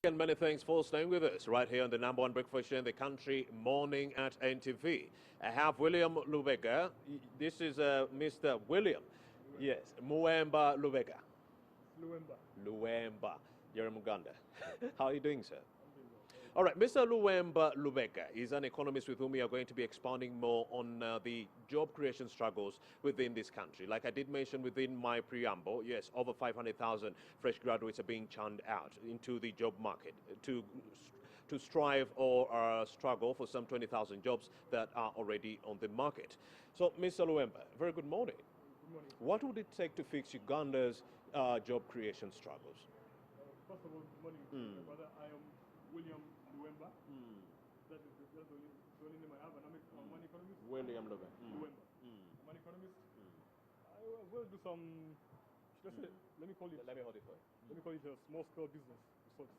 And many thanks for staying with us right here on the number one breakfast show in the country, morning at NTV. I have William Lubega. This is Mr. William. Yes, Muemba Lubega. Luemba. Luemba. You're in Uganda. How are you doing, sir? All right, Mr. Luemba Lubega is an economist with whom we are going to be expanding more on the job creation struggles within this country. Like I did mention within my preamble, yes, over 500,000 fresh graduates are being churned out into the job market to strive or struggle for some 20,000 jobs that are already on the market. So, Mr. Luemba, very good morning. Good morning. What would it take to fix Uganda's job creation struggles? First of all, good morning, brother. I am William Luemba. That's the only name I have, and I'm an economist. William Lubega. Luemba. I'm an economist. I will do some. Should I say? Let me call it. Let me hold it for you. Let me call it a small-scale business resource.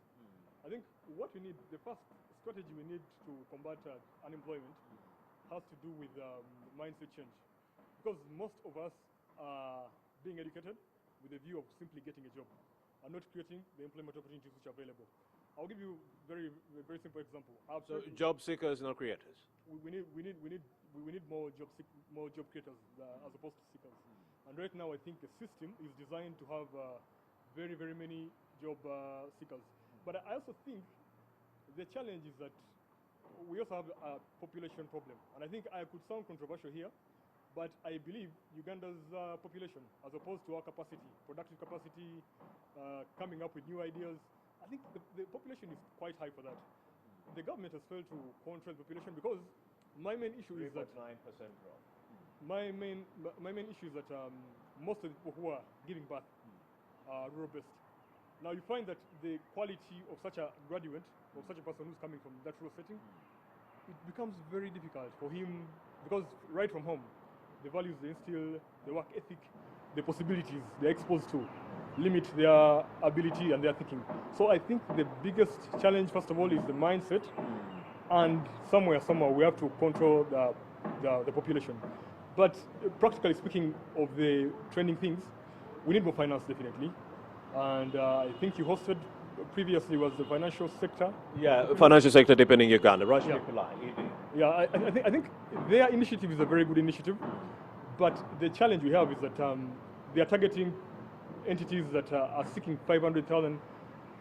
I think what we need, the first strategy we need to combat unemployment, has to do with mindset change, because most of us are being educated with the view of simply getting a job and not creating the employment opportunities which are available. I'll give you a very simple example. So job seekers, not creators. We need more job creators as opposed to seekers. And right now, I think the system is designed to have very many job seekers. But I also think the challenge is that we also have a population problem. And I think I could sound controversial here, but I believe Uganda's population, as opposed to our capacity, productive capacity, coming up with new ideas, I think the population is quite high for that. The government has failed to control the population because my main issue is that 9% growth. my main issue is that most of the people who are giving birth are rural-based. Now you find that the quality of such a graduate, of such a person who's coming from that rural setting, it becomes very difficult for him because right from home, the values they instill, the work ethic, the possibilities they're exposed to limit their ability and their thinking. So I think the biggest challenge, first of all, is the mindset, and somewhere we have to control the population. But practically speaking of the trending things, we need more finance definitely. And I think you hosted previously was the financial sector. Yeah, financial sector depending Uganda, right? Yeah, I think their initiative is a very good initiative, but the challenge we have is that they are targeting entities that are seeking $500,000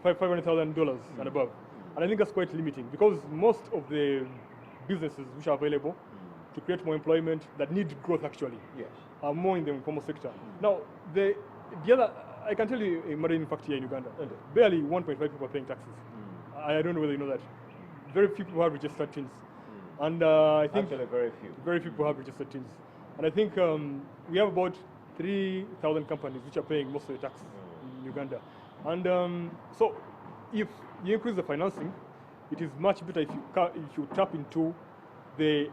and above. And I think that's quite limiting because most of the businesses which are available to create more employment that need growth actually are more in the informal sector. Now, the other, I can tell you a mundane fact here in Uganda, barely 1.5 people are paying taxes. I don't know whether you know that. Very few people have registered teens. And I think actually very few people have registered teens. And I think we have about 3,000 companies which are paying most of the tax in Uganda. And so if you increase the financing, it is much better if you tap into the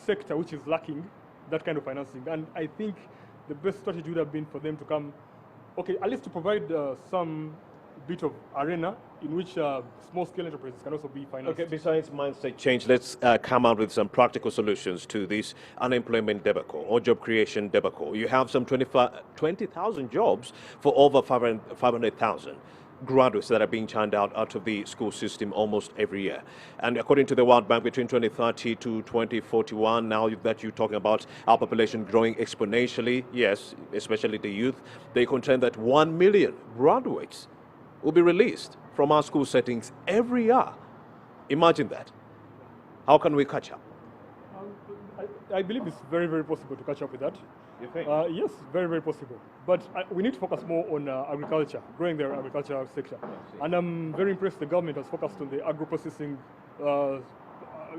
sector which is lacking that kind of financing. And I think the best strategy would have been for them to come, okay, at least to provide some bit of arena in which small-scale enterprises can also be financed. Okay, besides mindset change, let's come out with some practical solutions to this unemployment debacle or job creation debacle. You have some 20,000 jobs for over 500,000 graduates that are being churned out of the school system almost every year. And according to the World Bank, between 2030 to 2041, now that you're talking about our population growing exponentially, yes, especially the youth, they contend that 1 million graduates will be released from our school settings every year. Imagine that. How can we catch up? I believe it's very possible to catch up with that. You think? Yes, very possible. But we need to focus more on agriculture, growing the agricultural sector. And I'm very impressed the government has focused on the agro-processing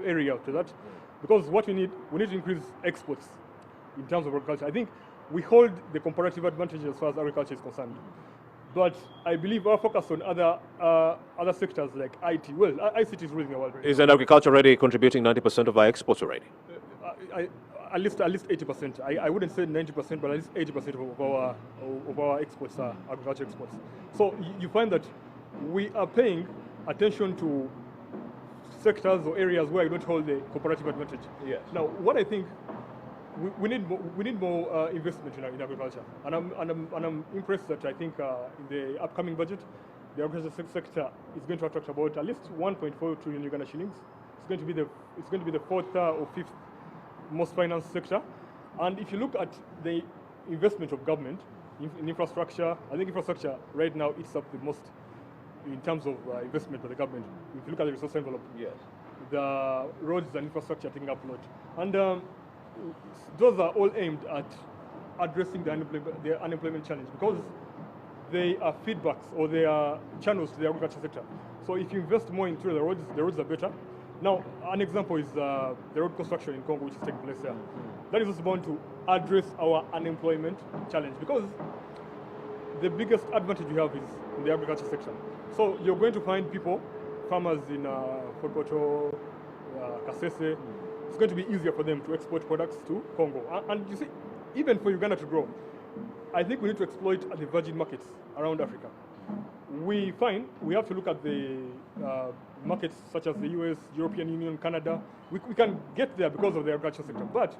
area to that. Because what we need to increase exports in terms of agriculture. I think we hold the comparative advantage as far as agriculture is concerned. But I believe our focus on other sectors like IT, well, ICT is ruling the world right now. Isn't agriculture already contributing 90% of our exports already? At least 80%. I wouldn't say 90%, but at least 80% of our exports are agriculture exports. So you find that we are paying attention to sectors or areas where you don't hold the comparative advantage. Yes. Now, what I think we need more investment in agriculture, and I'm impressed that I think in the upcoming budget the agriculture sector is going to attract about at least 1.4 trillion Uganda shillings. It's going to be the fourth or fifth most financed sector. And if you look at the investment of government in infrastructure, I think infrastructure right now eats up the most in terms of investment by the government. If you look at the resource envelope, Yes. the roads and infrastructure are taking up a lot. And those are all aimed at addressing the unemployment challenge, because they are feedbacks or they are channels to the agriculture sector. So if you invest more into the roads are better. Now, an example is the road construction in Congo, which is taking place there. That is also bound to address our unemployment challenge, because the biggest advantage we have is in the agriculture sector. So you're going to find people, farmers in Fokoto, Kasese. It's going to be easier for them to export products to Congo. And you see, even for Uganda to grow, I think we need to exploit the virgin markets around Africa. We find we have to look at the markets such as the US, European Union, Canada. We can get there because of the agriculture sector. But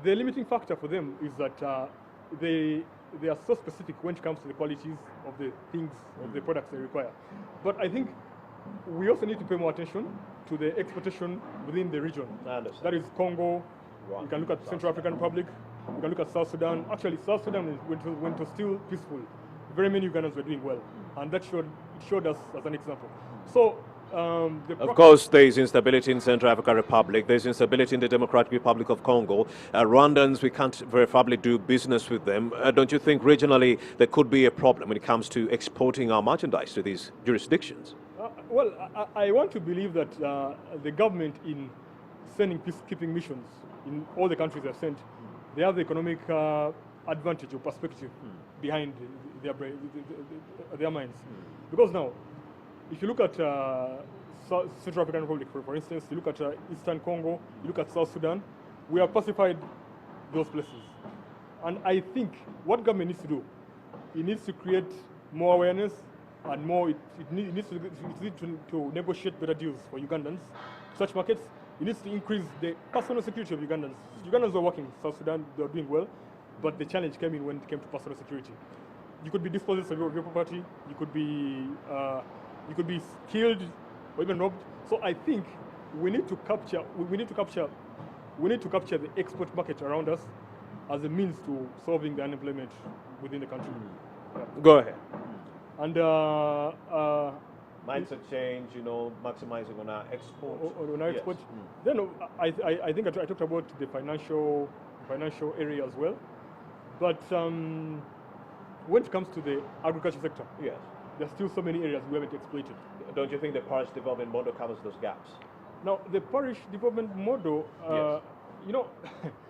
the limiting factor for them is that they are so specific when it comes to the qualities of the things, of the products they require. But I think we also need to pay more attention to the exportation within the region. That is Congo. You can look at Central African Republic. You can look at South Sudan. Actually, South Sudan, when it was still peaceful, very many Ugandans were doing well. And that showed us as an example. So, of course, there is instability in Central African Republic. There is instability in the Democratic Republic of Congo. Rwandans, we can't verifiably do business with them. Don't you think regionally there could be a problem when it comes to exporting our merchandise to these jurisdictions? Well, I want to believe that the government, in sending peacekeeping missions in all the countries they've sent, they have the economic advantage or perspective behind their minds. Because now, if you look at Central African Republic, for instance, you look at Eastern Congo, you look at South Sudan, we have pacified those places. And I think what government needs to do, it needs to create more awareness and more, it needs to negotiate better deals for Ugandans, such markets. It needs to increase the personal security of Ugandans. Ugandans were working in South Sudan, they were doing well, but the challenge came in when it came to personal security. You could be dispossessed of your property, you could be killed or even robbed. So I think we need to capture the export market around us as a means to solving the unemployment within the country. Yeah. Go ahead. And mindset change, maximizing on our export. On our export. Then I think I talked about the financial area as well. But when it comes to the agriculture sector, yes, there's still so many areas we haven't exploited. Don't you think the Parish development model covers those gaps? Now, the Parish development model, yes.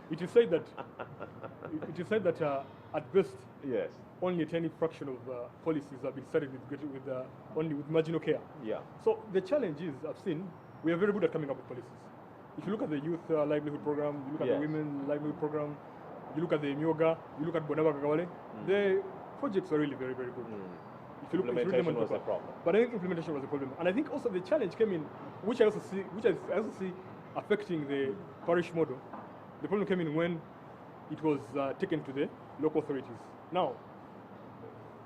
it is said that at best, yes, only a tiny fraction of policies have been started only with marginal care. Yeah. So the challenge is, I've seen, we are very good at coming up with policies. If you look at the youth livelihood program, you look at the women livelihood program, you look at the Myoga, you look at Bonaba Gagawale, the projects are really very, very good. If you look, implementation was the problem. But I think implementation was the problem. And I think also the challenge came in, which I also see affecting the parish model. The problem came in when it was taken to the local authorities. Now,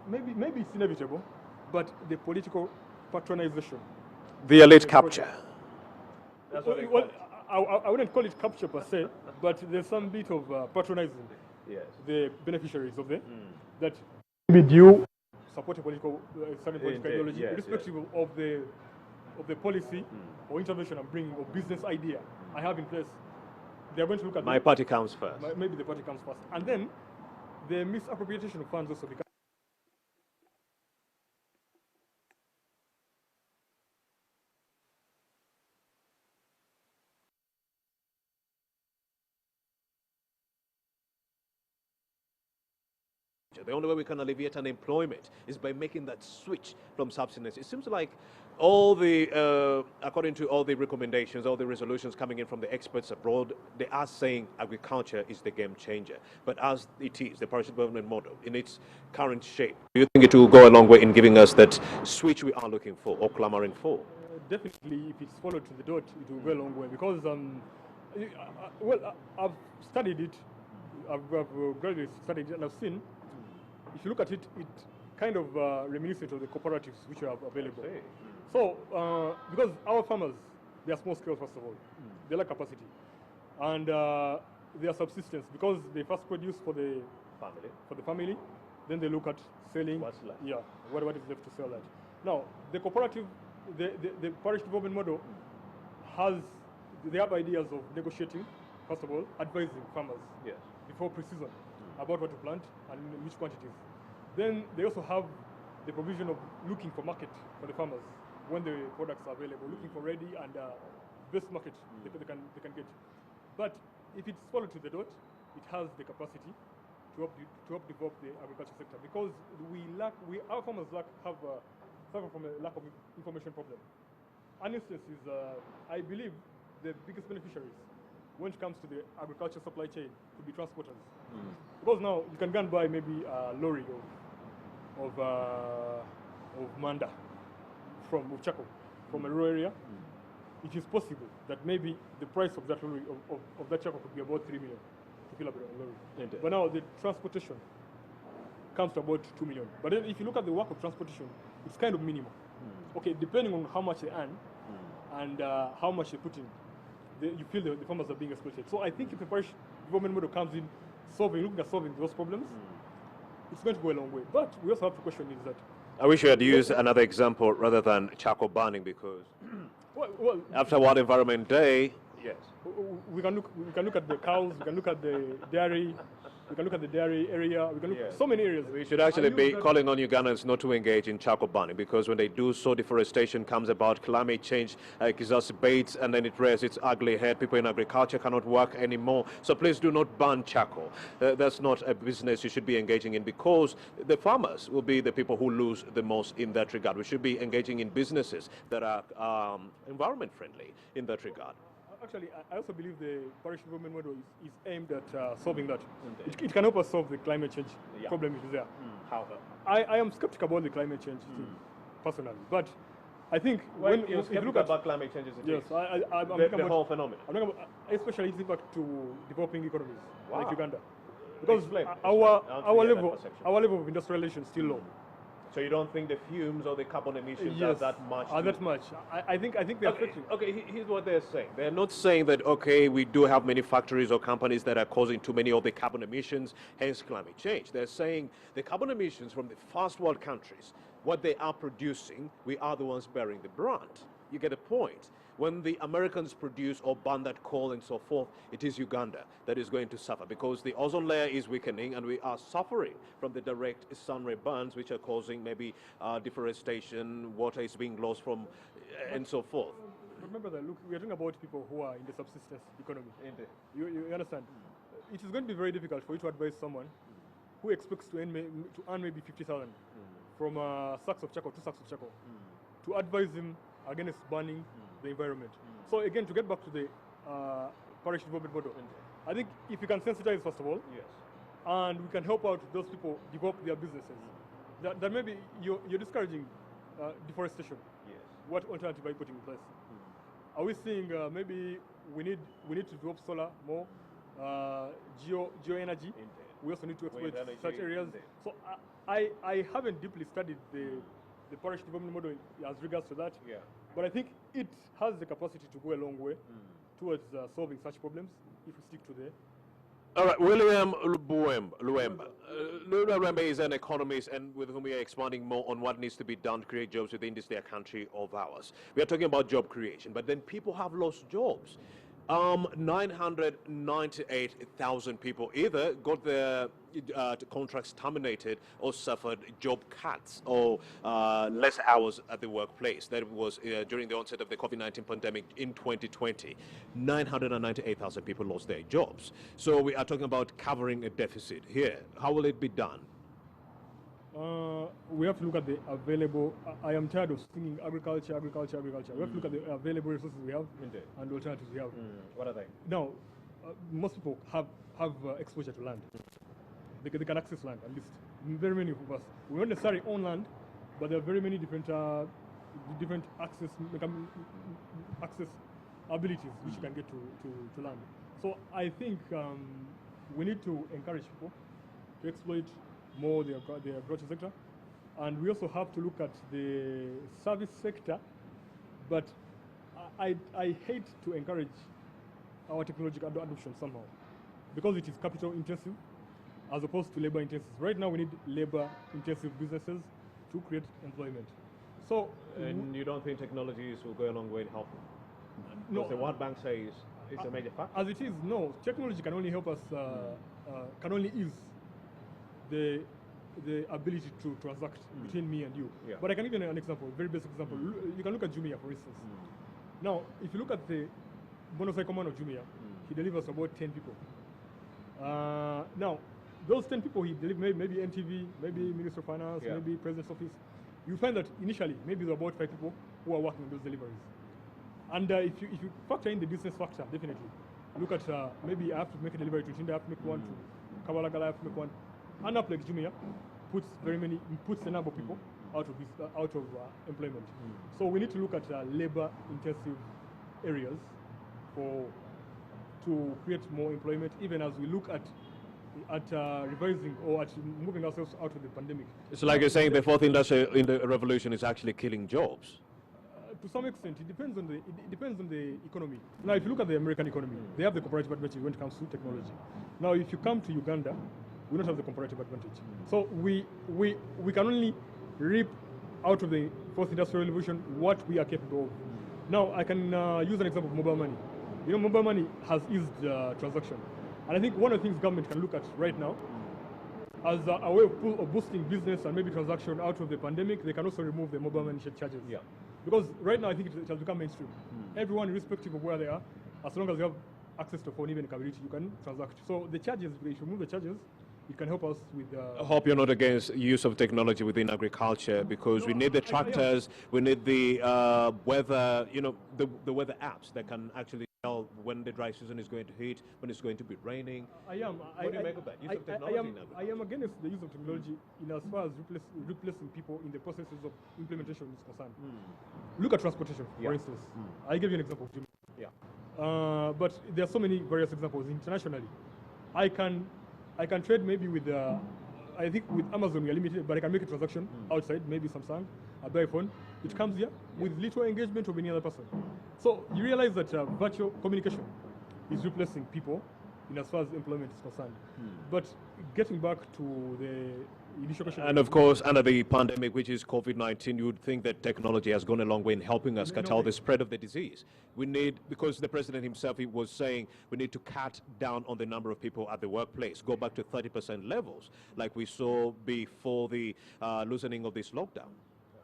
maybe it's inevitable, but the political patronization. The elite capture. Well, I wouldn't call it capture per se, but there's some bit of patronizing the beneficiaries of that maybe due support a certain political ideology, irrespective of the policy or intervention and bring or business idea I have in place. They are going to look at my party comes first. Maybe the party comes first, and then the misappropriation of funds also becomes. The only way we can alleviate unemployment is by making that switch from subsistence. It seems like all the, according to all the recommendations, all the resolutions coming in from the experts abroad, they are saying agriculture is the game changer. But as it is, the parish development model in its current shape, do you think it will go a long way in giving us that switch we are looking for or clamoring for? Definitely, if it's followed to the dot, it will go a long way because, I've studied it, I've graduated, studied it, and I've seen. If you look at it, kind of reminiscent of the cooperatives which are available. I see. So, because our farmers, they are small scale first of all, they lack capacity, and their subsistence, because they first produce for the family, then they look at selling. What's left? Yeah, what is left to sell that. Now, the cooperative, the parish development model has, they have ideas of negotiating, first of all, advising farmers before pre-season about what to plant and in which quantities. Then they also have the provision of looking for market for the farmers when the products are available, looking for ready and best market they can get. But if it's followed to the dot, it has the capacity to help develop the agriculture sector, because our farmers suffer from a lack of information problem. An instance is, I believe, the biggest beneficiaries when it comes to the agriculture supply chain could be transporters. Because now you can go and buy maybe a lorry of manda of charcoal from a rural area. It is possible that maybe the price of that lorry of that charcoal could be about 3 million to fill up a lorry. Indeed. But now the transportation comes to about 2 million. But then if you look at the work of transportation, it's kind of minimal. Okay, depending on how much they earn and how much they put in, you feel the farmers are being exploited. So I think if the parish development model comes in, looking at solving those problems, it's going to go a long way. But we also have to question is that, I wish you had used another example rather than charcoal burning, because after World Environment Day, we can look at the cows, we can look at the dairy, we can look at the dairy area, we can look at so many areas. We should actually be calling on Ugandans not to engage in charcoal burning, because when they do so, deforestation comes about, climate change exacerbates, and then it rears its ugly head. People in agriculture cannot work anymore. So please do not burn charcoal. That's not a business you should be engaging in, because the farmers will be the people who lose the most in that regard. We should be engaging in businesses that are environment friendly in that regard. Actually, I also believe the parish development model is aimed at solving that. It can help us solve the climate change problem which is there. How? I am skeptical about the climate change thing, personally, but I think when you look about climate change, yes, I'm the whole phenomenon. I'm talking about especially its impact to developing economies like Uganda, because Explain. our level of industrialization is still low. So you don't think the fumes or the carbon emissions are that much? That much. I think they're affecting. Okay, here's what they're saying. They're not saying that, okay, we do have many factories or companies that are causing too many of the carbon emissions, hence climate change. They're saying the carbon emissions from the first world countries, what they are producing, we are the ones bearing the brunt. You get a point. When the Americans produce or burn that coal and so forth, it is Uganda that is going to suffer, because the ozone layer is weakening and we are suffering from the direct sun ray burns, which are causing maybe deforestation, water is being lost from, and so forth. Remember that, look, we are talking about people who are in the subsistence economy. Indeed. You understand? It is going to be very difficult for you to advise someone who expects to earn maybe 50,000 from sacks of charcoal, 2 sacks of charcoal, to advise him against burning the environment. So again, to get back to the parish development model, I think if you can sensitize first of all, and we can help out those people develop their businesses, that maybe you're discouraging deforestation. What alternative are you putting in place? Are we seeing maybe we need to develop solar more, geo-energy? We also need to exploit such areas. So I haven't deeply studied the parish development model as regards to that. But I think it has the capacity to go a long way towards solving such problems if we stick to the. All right, William Luemba. Luemba is an economist, and with whom we are expanding more on what needs to be done to create jobs within this dear country of ours. We are talking about job creation, but then people have lost jobs. 998,000 people either got their contracts terminated or suffered job cuts or less hours at the workplace. That was during the onset of the COVID-19 pandemic in 2020. 998,000 people lost their jobs. So we are talking about covering a deficit here. How will it be done? We have to look at the available. I am tired of singing agriculture. We have to look at the available resources we have and the alternatives we have. What are they? Now, most people have exposure to land. They can access land, at least. Very many of us. We don't necessarily own land, but there are very many different access abilities which you can get to land. So I think we need to encourage people to exploit more the agriculture sector, And we also have to look at the service sector, but I hate to encourage our technological adoption somehow, because it is capital intensive as opposed to labor intensive. Right now we need labor intensive businesses to create employment. So, And you don't think technologies will go a long way in helping? no, Because the World Bank says it's a major factor. as it is, no, technology can only help us, can only ease the ability to transact between me and you. Yeah. But I can give you an example, very basic example. You can look at Jumia, for instance. Now, if you look at the motorcycle man of Jumia, he delivers about 10 people. Now, those 10 people he delivers, maybe NTV, maybe Minister of Finance, maybe President's Office. You find that initially, maybe there are about 5 people who are working on those deliveries. And if you factor in the business factor, definitely. Look at, maybe I have to make a delivery to Tinda, I have to make one to Kabalagala, I have to make one. An app like Jumia puts a number of people out of employment. So we need to look at labor-intensive areas to create more employment, even as we look at revising or at moving ourselves out of the pandemic. It's like you're saying the fourth industrial revolution is actually killing jobs. To some extent, it depends on the economy. Now, if you look at the American economy, they have the comparative advantage when it comes to technology. Now, if you come to Uganda, we don't have the comparative advantage. So we can only reap out of the fourth industrial revolution what we are capable of. Now, I can use an example of mobile money. You know, mobile money has eased transaction. And I think one of the things government can look at right now, as a way of boosting business and maybe transaction out of the pandemic, they can also remove the mobile money charges. Yeah. Because right now I think it has become mainstream. Everyone, irrespective of where they are, as long as you have access to phone, even capability, you can transact. So the charges, if you remove the charges, it can help us with... I hope you're not against use of technology within agriculture, because we need the tractors, we need the weather, you know, the weather apps that can actually tell when the dry season is going to hit, when it's going to be raining. What do you make of that? Use of technology I am against the use of technology in as far as replacing people in the processes of implementation is concerned. Look at transportation, for instance. I gave you an example of Jimmy. But there are so many various examples internationally. I can trade maybe with, I think with Amazon we are limited, but I can make a transaction outside, maybe Samsung, I buy a phone, it comes here with little engagement of any other person. So you realize that virtual communication is replacing people in as far as employment is concerned. But getting back to the initial question. And of course, under the pandemic, which is COVID-19, you would think that technology has gone a long way in helping us curtail the spread of the disease. We need, because the president himself, he was saying we need to cut down on the number of people at the workplace, go back to 30% levels, like we saw before the loosening of this lockdown.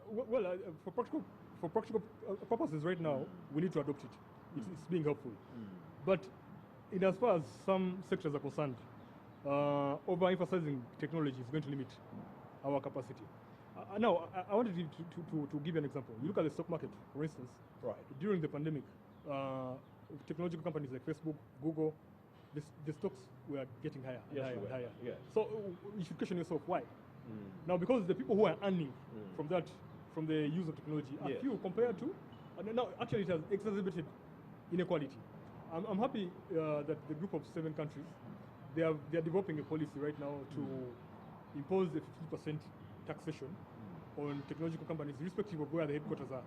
Well, for practical purposes right now, we need to adopt it. It's being helpful. But in as far as some sectors are concerned, overemphasizing technology is going to limit our capacity. Now, I wanted to give you an example. You look at the stock market, for instance. Right. During the pandemic, technological companies like Facebook, Google, the stocks were getting higher and higher and higher. Yes. So you should question yourself, why? Now, because the people who are earning from the use of technology are few compared to, and now actually it has exacerbated inequality. I'm happy that the group of 7 countries, they are developing a policy right now to impose a 50% taxation on technological companies, irrespective of where the headquarters are.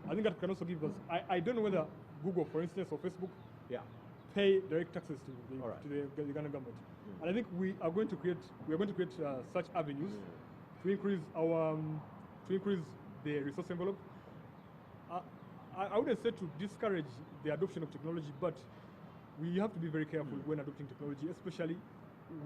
I think that can also give us. I don't know whether Google, for instance, or Facebook, pay direct taxes to the Uganda government. And I think we are going to create such avenues to increase the resource envelope. I wouldn't say to discourage the adoption of technology, but we have to be very careful when adopting technology, especially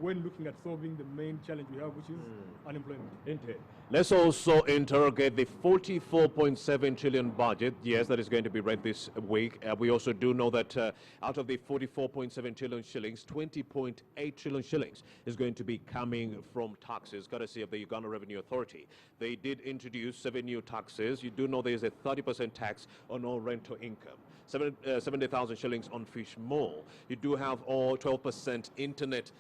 when looking at solving the main challenge we have, which is unemployment. Indeed. Let's also interrogate the 44.7 trillion budget, yes, that is going to be read this week. We also do know that out of the 44.7 trillion shillings, 20.8 trillion shillings is going to be coming from taxes, courtesy of the Uganda Revenue Authority. They did introduce 7 new taxes. You do know there is a 30% tax on all rental income. 70,000 shillings on fish more. You do have all 12% internet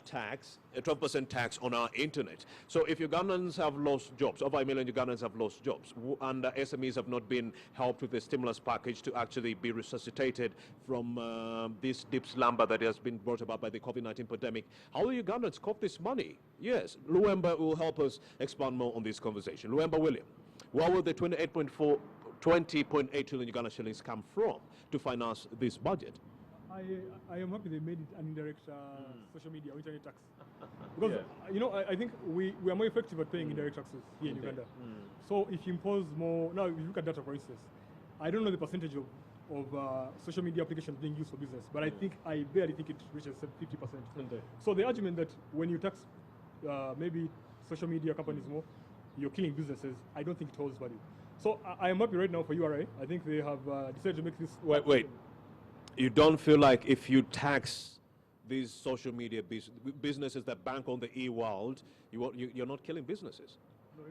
tax, 12% tax on our internet. So if Ugandans have lost jobs, over 1 million Ugandans have lost jobs, and SMEs have not been helped with the stimulus package to actually be resuscitated from this deep slumber that has been brought about by the COVID-19 pandemic, how will Ugandans cope this money? Yes, Luemba will help us expand more on this conversation. Luemba William, where will the 20.8 trillion Uganda shillings come from to finance this budget? I am happy they made it an indirect social media or internet tax. Because, you know, I think we are more effective at paying indirect taxes here in Uganda. So if you impose more, now if you look at data, for instance, I don't know the percentage of social media applications being used for business, but I barely think it reaches 50%. So the argument that when you tax maybe social media companies more, you're killing businesses, I don't think it holds value. So I am happy right now for URA. I think they have decided to make this. Wait. You don't feel like if you tax these social media businesses that bank on the e-world, you're not killing businesses?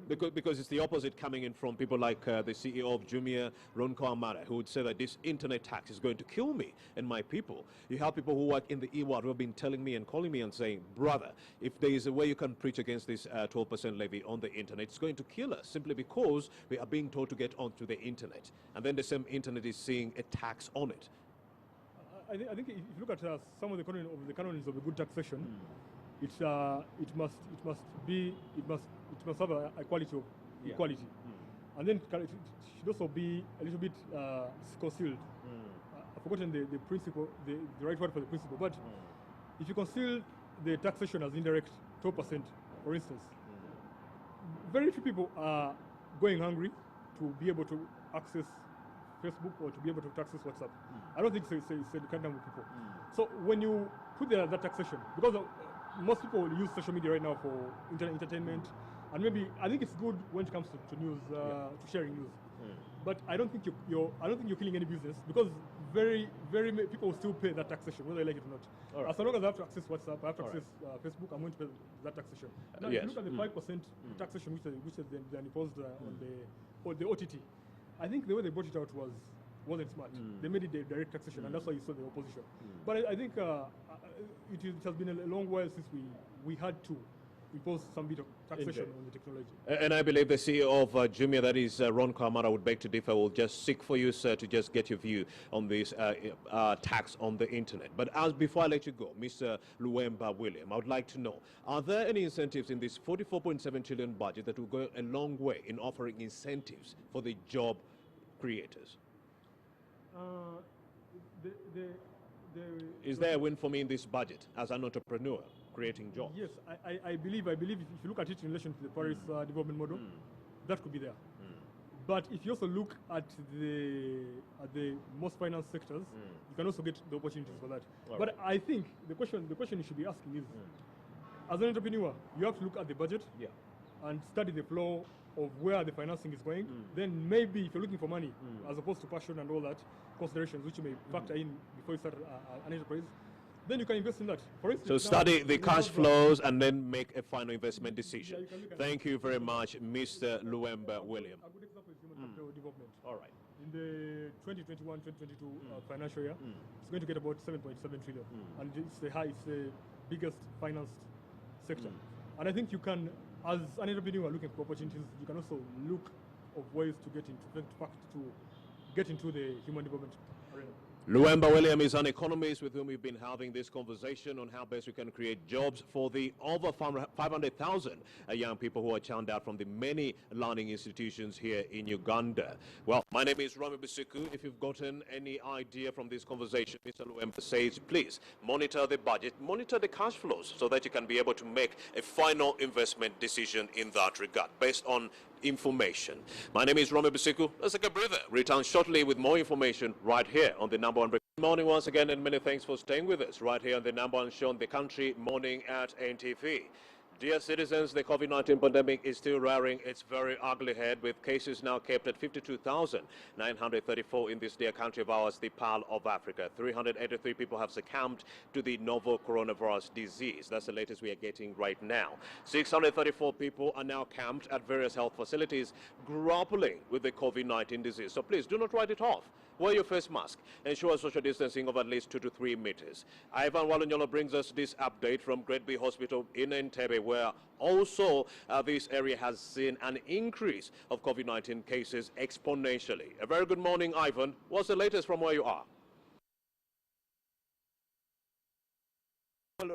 Because it's the opposite coming in from people like the CEO of Jumia, Ron Kwamara, who would say that this internet tax is going to kill me and my people. You have people who work in the e-world who have been telling me and calling me and saying, brother, if there is a way you can preach against this 12% levy on the internet, it's going to kill us simply because we are being told to get onto the internet. And then the same internet is seeing a tax on it. I think if you look at some of the canons of a good taxation, it must have a quality of equality, and then it should also be a little bit concealed. I've forgotten the principle, the right word for the principle. But if you conceal the taxation as indirect 12%, for instance, very few people are going hungry to be able to access Facebook or to be able to access WhatsApp. I don't think it's a kind of people. So when you put that taxation, because most people use social media right now for entertainment, and maybe I think it's good when it comes to news, to sharing news. But I don't think you're killing any business, because very many people will still pay that taxation whether they like it or not. As long as I have to access WhatsApp, I have to access Facebook, I'm going to pay that taxation. Now, if you look at the 5% taxation which has been imposed on the OTT, I think the way they brought it out wasn't smart. They made it the direct taxation, and that's why you saw the opposition. But I think it has been a long while since we had to impose some bit of taxation on the technology. And I believe the CEO of Jumia, that is Ron Kwamara, would beg to differ. Will just seek for you, sir, to just get your view on this tax on the internet. But before I let you go, Mr. Luemba William, I would like to know, are there any incentives in this 44.7 trillion budget that will go a long way in offering incentives for the job creators? Is there a win for me in this budget as an entrepreneur creating jobs? Yes, I believe if you look at it in relation to the Parish development model, that could be there. But if you also look at the most finance sectors, you can also get the opportunities for that. But I think the question you should be asking is, as an entrepreneur, you have to look at the budget and study the flow of where the financing is going. Then maybe if you're looking for money, as opposed to passion and all that, considerations which you may factor in before you start an enterprise, then you can invest in that. For instance, so study the cash flows and then make a final investment decision. Thank you very much, Mr. Luemba William. A good example is human capital development. All right. In the 2021-2022 financial year, it's going to get about 7.7 trillion, and it's the biggest financed sector. And I think you can, as an entrepreneur looking for opportunities, you can also look of ways to get into the human development arena. Luemba William is an economist with whom we've been having this conversation on how best we can create jobs for the over 500,000 young people who are churned out from the many learning institutions here in Uganda. Well, my name is Rami Bisiku. If you've gotten any idea from this conversation, Mr. Luemba says, please monitor the budget, monitor the cash flows so that you can be able to make a final investment decision in that regard based on information. My name is Rami Bisiku. Let's take a breather. Return shortly with more information right here on the number one. Good morning once again, and many thanks for staying with us right here on the number one show in the country, Morning at NTV. Dear citizens, the COVID-19 pandemic is still rearing its very ugly head, with cases now capped at 52,934 in this dear country of ours, the Pearl of Africa. 383 people have succumbed to the novel coronavirus disease. That's the latest we are getting right now. 634 people are now camped at various health facilities grappling with the COVID-19 disease. So please do not write it off. Wear your face mask. Ensure social distancing of at least 2 to 3 meters. Ivan Walonyolo brings us this update from Great Bay Hospital in Entebbe, where also this area has seen an increase of COVID-19 cases exponentially. A very good morning, Ivan. What's the latest from where you are? Well,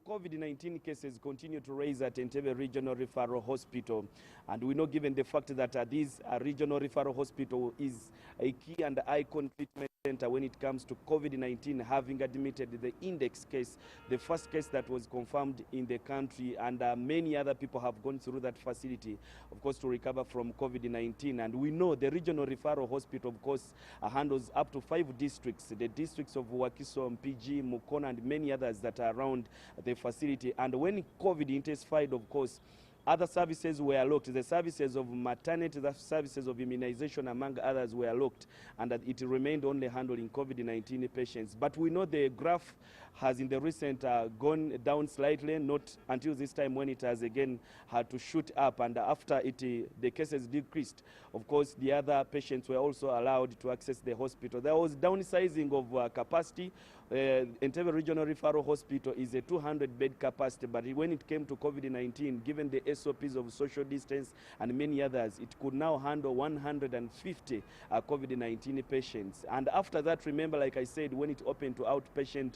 COVID-19 cases continue to rise at Entebbe Regional Referral Hospital, and we know, given the fact that this regional referral hospital is a key and icon treatment center when it comes to COVID-19, having admitted the index case, the first case that was confirmed in the country, and many other people have gone through that facility, of course, to recover from COVID-19. And we know the regional referral hospital, of course, handles up to 5 districts, the districts of Wakiso, Mpigi, Mukona, and many others that are around the facility. And when COVID intensified, of course, other services were locked. The services of maternity, the services of immunization, among others, were locked, and that it remained only handling COVID-19 patients. But we know the graph has in the recent gone down slightly, not until this time when it has again had to shoot up. And after the cases decreased, of course, the other patients were also allowed to access the hospital. There was downsizing of capacity. Entebbe Regional Referral Hospital is a 200-bed capacity, but when it came to COVID-19, given the SOPs of social distance and many others, it could now handle 150 COVID-19 patients. And after that, remember, like I said, when it opened to outpatient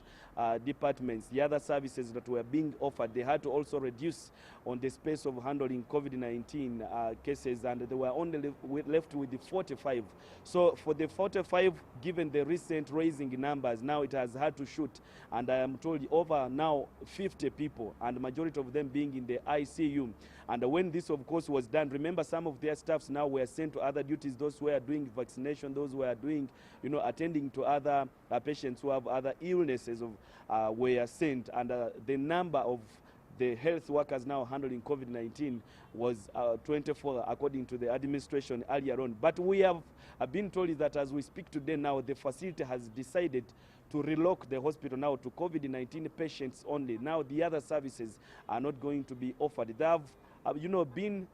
departments, the other services that were being offered, they had to also reduce on the space of handling COVID-19 cases, and they were only left with the 45. So for the 45, given the recent raising numbers, now it has had to shoot, and I am told over now 50 people, and majority of them being in the ICU. And when this, of course, was done, remember, some of their staffs now were sent to other duties. Those who are doing vaccination, those who are doing, attending to other patients who have other illnesses were sent, and the number of the health workers now handling COVID-19 was 24, according to the administration earlier on. But we have been told that as we speak today now, the facility has decided to relock the hospital now to COVID-19 patients only. Now the other services are not going to be offered. They have been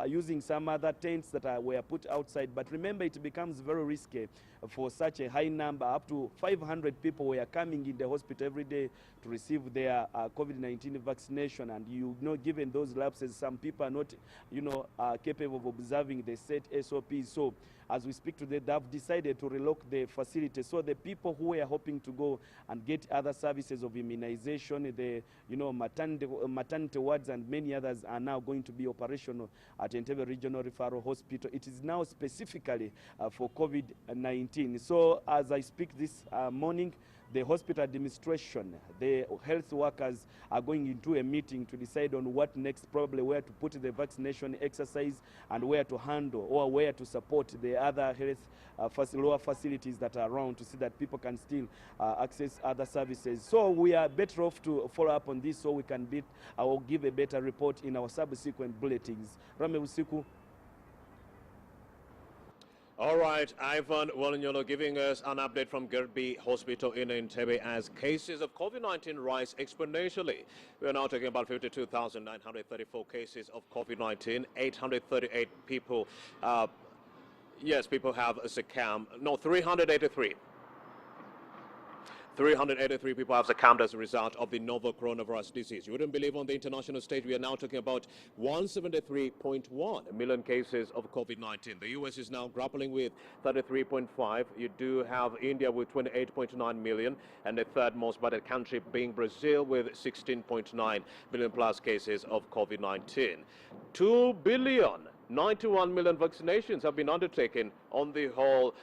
using some other tents that were put outside. But remember, it becomes very risky for such a high number. Up to 500 people were coming in the hospital every day to receive their COVID-19 vaccination. And given those lapses, some people are not capable of observing the set SOPs. So as we speak today, they have decided to relock the facility. So the people who were hoping to go and get other services of immunization, the maternity wards and many others, are now going to be operational at Entebbe Regional Referral Hospital. It is now specifically for COVID-19. So as I speak this morning, the hospital administration, the health workers are going into a meeting to decide on what next, probably where to put the vaccination exercise and where to handle or where to support the other health lower facilities that are around, to see that people can still access other services. So we are better off to follow up on this so we can give a better report in our subsequent bulletins. Rame Usiku. All right, Ivan Walonyolo giving us an update from Great Bay Hospital in Entebbe as cases of COVID-19 rise exponentially. We are now talking about 52,934 cases of COVID-19, 838 people. People have succumbed. No, 383. 383 people have succumbed as a result of the novel coronavirus disease. You wouldn't believe, on the international stage, we are now talking about 173.1 million cases of COVID-19. The US is now grappling with 33.5. You do have India with 28.9 million, and the third most baded country being Brazil with 16.9 million plus cases of COVID-19. 2 billion 91 million vaccinations have been undertaken on the whole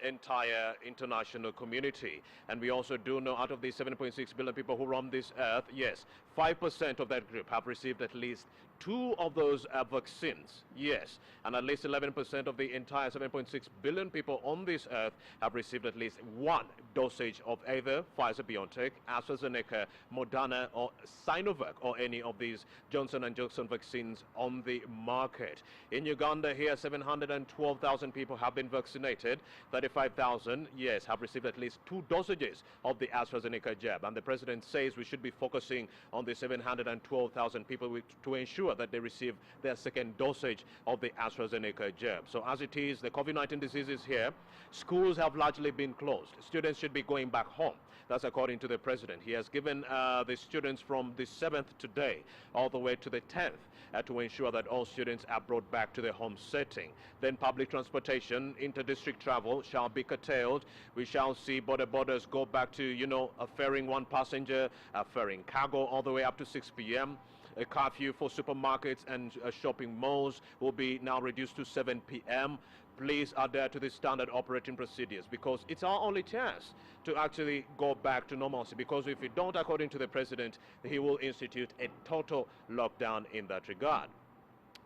entire international community. And we also do know, out of the 7.6 billion people who roam this earth, yes, 5% of that group have received at least 2 of those vaccines. Yes, and at least 11% of the entire 7.6 billion people on this earth have received at least 1 dosage of either Pfizer-BioNTech, AstraZeneca, Moderna, or Sinovac, or any of these Johnson & Johnson vaccines on the market. In Uganda here, 712,000 people have been vaccinated. 35,000, yes, have received at least 2 dosages of the AstraZeneca jab. And the president says we should be focusing on the 712,000 people to ensure that they receive their second dosage of the AstraZeneca jab. So as it is, the COVID-19 disease is here. Schools have largely been closed. Students should be going back home. That's according to the president. He has given the students from the 7th today all the way to the 10th to ensure that all students are brought back to their home setting. Then public transportation, inter-district travel shall be curtailed. We shall see borders go back to, ferrying 1 passenger, ferrying cargo all the way up to 6 p.m. A curfew for supermarkets and shopping malls will be now reduced to 7 p.m. Please adhere to the standard operating procedures, because it's our only chance to actually go back to normalcy, because if we don't, according to the president, he will institute a total lockdown in that regard.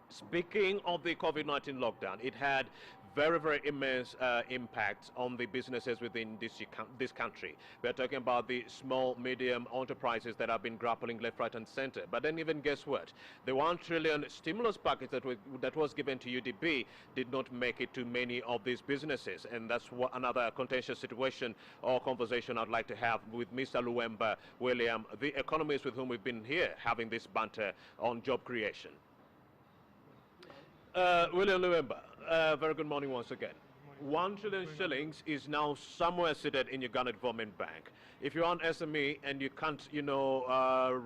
Speaking of the COVID-19 lockdown, it had very, very immense impact on the businesses within this country. We are talking about the small, medium enterprises that have been grappling left, right, and center. But then even guess what? The 1 trillion stimulus package that was given to UDB did not make it to many of these businesses. And that's another contentious situation or conversation I'd like to have with Mr. Luwemba William, the economist with whom we've been here having this banter on job creation. William Luwemba, very good morning once again. 1 trillion shillings is now somewhere seated in Uganda Development Bank. If you're an SME and you can't,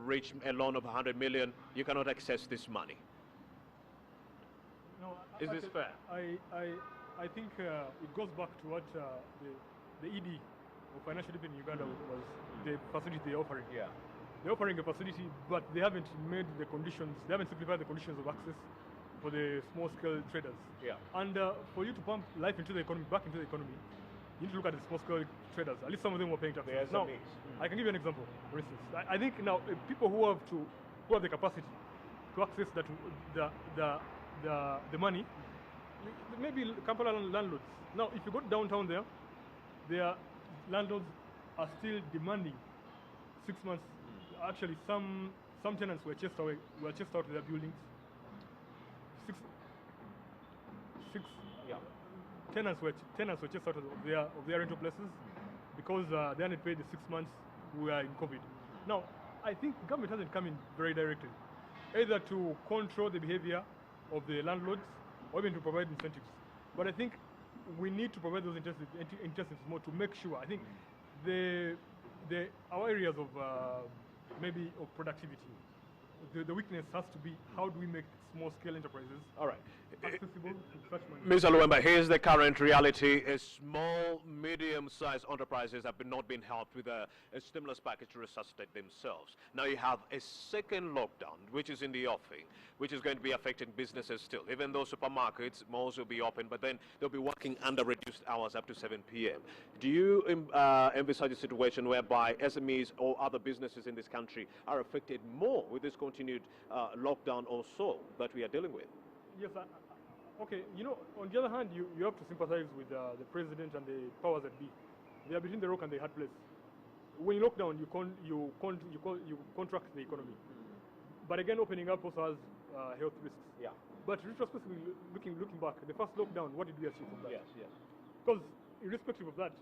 reach a loan of 100 million, you cannot access this money. No, is this fair? I think it goes back to what the ED or financial development in Uganda was the facility they're offering. Yeah. They're offering a facility, but they haven't made the conditions, they haven't simplified the conditions of access for the small-scale traders. Yeah. And for you to pump life into the economy, back into the economy, you need to look at the small-scale traders. At least some of them were paying taxes. Now, I can give you an example. For instance, I think now people who have the capacity to access the money, maybe Kampala landlords. Now, if you go downtown there, their landlords are still demanding 6 months. Actually, some tenants were chased out of their buildings. Tenants were chased out of their rental places because they hadn't paid the 6 months we are in COVID. Now, I think the government hasn't come in very directly, either to control the behavior of the landlords or even to provide incentives. But I think we need to provide those incentives more to make sure. I think our areas of maybe of productivity, the weakness has to be how do we make small-scale enterprises accessible to such money. Mr. Luwemba, here's the current reality. Small, medium-sized enterprises have not been helped with a stimulus package to resuscitate themselves. Now you have a second lockdown, which is in the offing, which is going to be affecting businesses still. Even though supermarkets, malls will be open, but then they'll be working under reduced hours up to 7 p.m. Do you envisage a situation whereby SMEs or other businesses in this country are affected more with this continued lockdown or so that we are dealing with? Yes, okay. On the other hand, you have to sympathize with the president and the powers that be. They are between the rock and the hard place. When you lock down, you contract the economy. But again, opening up also has health risks. Yeah. But retrospectively, looking back, the first lockdown, what did we achieve from that? Yes. Because irrespective of that,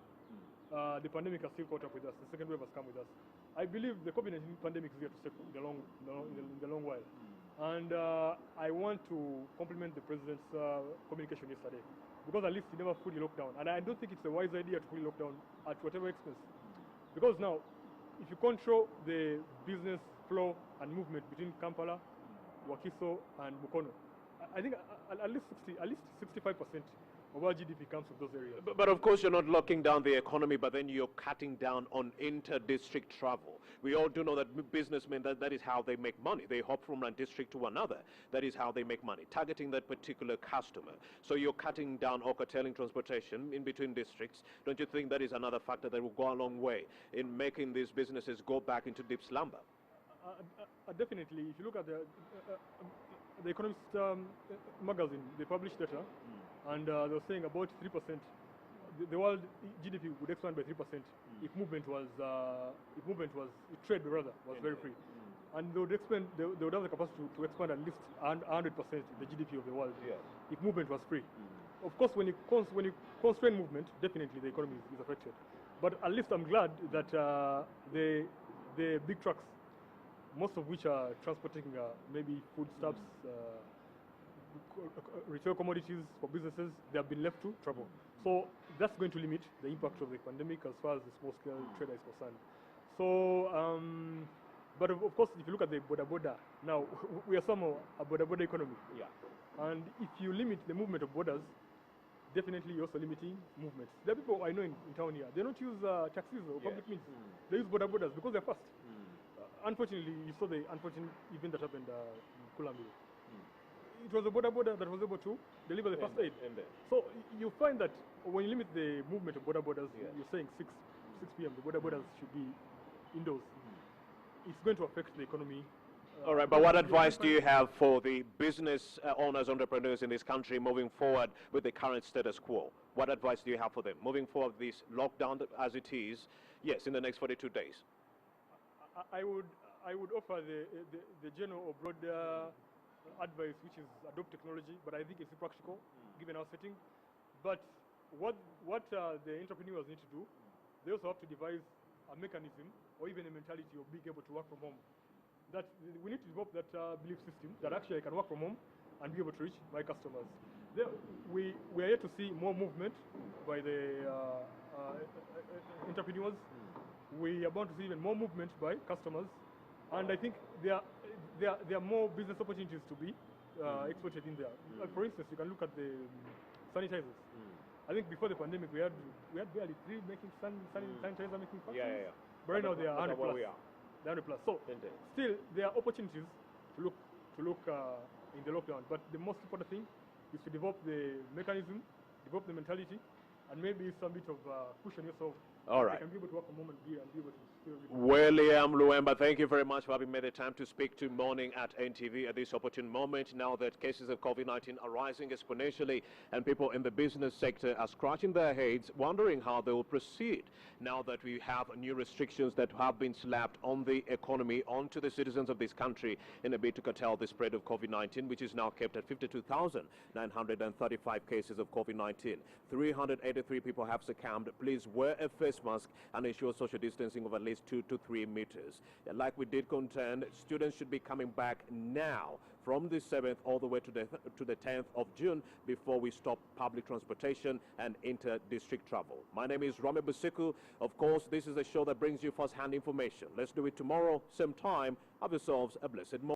the pandemic has still caught up with us. The second wave has come with us. I believe the COVID-19 pandemic is here to stay in the long while. And I want to compliment the president's communication yesterday, because at least he never fully locked down. And I don't think it's a wise idea to fully lock down at whatever expense. Because now, if you control the business flow and movement between Kampala, Wakiso, and Mukono, I think at least 65% of our GDP comes from those areas. But of course, you're not locking down the economy, but then you're cutting down on inter-district travel. We all do know that businessmen, that is how they make money. They hop from one district to another. That is how they make money, targeting that particular customer. So you're cutting down or curtailing transportation in between districts. Don't you think that is another factor that will go a long way in making these businesses go back into deep slumber? Definitely. If you look at the Economist magazine, they published data, and they were saying about 3%. The world GDP would expand by 3% if trade rather was very free, and they would have the capacity to expand at least 100% the GDP of the world if movement was free. Of course, when you constrain movement, definitely the economy is affected. But at least I'm glad that the big trucks, most of which are transporting maybe foodstuffs, retail commodities for businesses, they have been left to travel. So that's going to limit the impact of the pandemic as far as the small-scale trader is concerned. So, but of course, if you look at the border, now we are somehow a border economy. Yeah. And if you limit the movement of borders, definitely you're also limiting movements. There are people I know in town here, they don't use taxis or public means. They use borders because they're fast. Unfortunately, you saw the unfortunate event that happened in Kulambi. It was a border that was able to deliver the first aid. So you find that when you limit the movement of borders, you're saying 6 p.m. the borders should be indoors. It's going to affect the economy. All right, but what advice do you have for the business owners, entrepreneurs in this country moving forward with the current status quo? What advice do you have for them moving forward with this lockdown as it is, yes, in the next 42 days? I would offer the general or broad advice, which is adopt technology, but I think it's impractical given our setting. But what the entrepreneurs need to do, they also have to devise a mechanism or even a mentality of being able to work from home. That we need to develop that belief system that actually I can work from home and be able to reach my customers. We are yet to see more movement by the entrepreneurs. We are bound to see even more movement by customers, and I think there are more business opportunities to be exploited in there. For instance, you can look at the sanitizers. I think before the pandemic we had barely 3 making sanitizer making factories. But right now they are 100 plus. They're 100 plus. So still there are opportunities to look in the lockdown. But the most important thing is to develop the mechanism, develop the mentality, and maybe some bit of push on yourself. All right. I can be able to work from home and be able to still. William Luemba, thank you very much for having made the time to speak to Morning at NTV at this opportune moment. Now that cases of COVID-19 are rising exponentially and people in the business sector are scratching their heads, wondering how they will proceed now that we have new restrictions that have been slapped on the economy, onto the citizens of this country in a bid to curtail the spread of COVID-19, which is now kept at 52,935 cases of COVID-19. 383 people have succumbed. Please wear a face mask and ensure social distancing of at least 2 to 3 meters. Like we did contend, students should be coming back now from the 7th all the way to the 10th of June before we stop public transportation and inter-district travel. My name is Rame Busiku. Of course, this is a show that brings you first-hand information. Let's do it tomorrow, same time. Have yourselves a blessed morning.